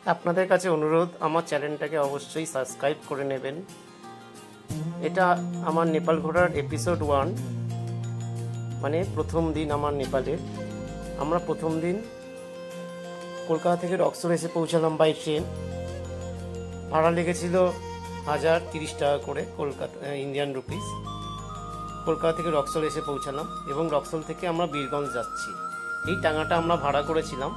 আপনাদের কাছে অনুরোধ, আমার চ্যানেলটাকে অবশ্যই সাবস্ক্রাইব করে নেবেন। এটা আমার নেপাল ঘোরার এপিসোড 1, মানে প্রথম দিন আমার নেপালের। আমরা প্রথম দিন কলকাতা থেকে রক্সোল এসে পৌঁছালাম বাই ট্রেন। ভাড়া লেগেছিল 1030 টাকা করে, কলকাতা ইন্ডিয়ান রুপিস। কলকাতা থেকে রক্সোল এসে পৌঁছালাম এবং রক্সোল থেকে আমরা বীরগঞ্জ যাচ্ছি। এই টাঙাটা আমরা ভাড়া করেছিলাম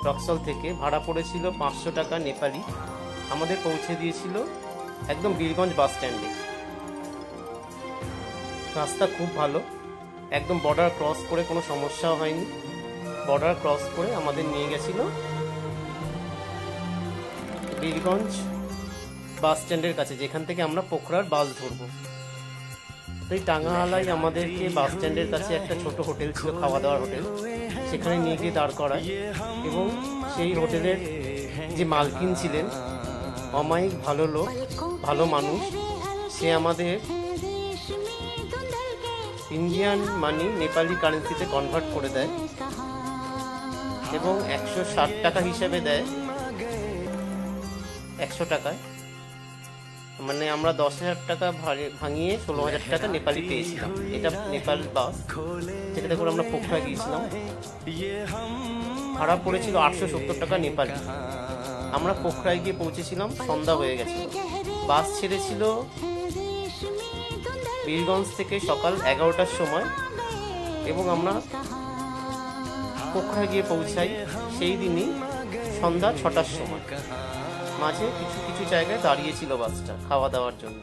রক্সোল থেকে। ভাড়া পড়েছিল 500 টাকা নেপালি। আমাদের পৌঁছে দিয়েছিল একদম বীরগঞ্জ বাস স্ট্যান্ডে। রাস্তা খুব ভালো, একদম বর্ডার ক্রস করে, কোনো সমস্যাও হয়নি। বর্ডার ক্রস করে আমাদের নিয়ে গেছিল বীরগঞ্জ বাস স্ট্যান্ডের কাছে, যেখান থেকে আমরা পোখরার বাস ধরবো। তো এই টাঙ্গাওয়ালাই আমাদেরকে বাস স্ট্যান্ডের কাছে একটা ছোট হোটেল ছিল, খাওয়া দাওয়ার হোটেল, সেখানে নিয়ে গিয়ে দাঁড় করায়। এবং সেই হোটেলের যে মালকিন ছিলেন, অমায়িক ভালো লোক, ভালো মানুষ। সে আমাদের ইন্ডিয়ান মানি নেপালি কারেন্সিতে কনভার্ট করে দেয় এবং 160 টাকা হিসেবে দেয় 100 টাকায়। মানে আমরা 10,000 টাকা ভাঙিয়ে 16,000 টাকা নেপালি পেয়েছিলাম। এটা নেপাল বাস, যেটাতে করে আমরা পোখরা গিয়েছিলাম। ভাড়া পড়েছিল 870 টাকা নেপালি। আমরা পোখরায় গিয়ে পৌঁছেছিলাম, সন্ধ্যা হয়ে গেছিল। বাস ছেড়েছিল বীরগঞ্জ থেকে সকাল 11টার সময় এবং আমরা পোখরায় গিয়ে পৌঁছাই সেই দিনই সন্ধ্যা 6টার সময়। মাঝে কিছু কিছু জায়গায় দাঁড়িয়েছিল বাসটা খাওয়া দাওয়ার জন্য।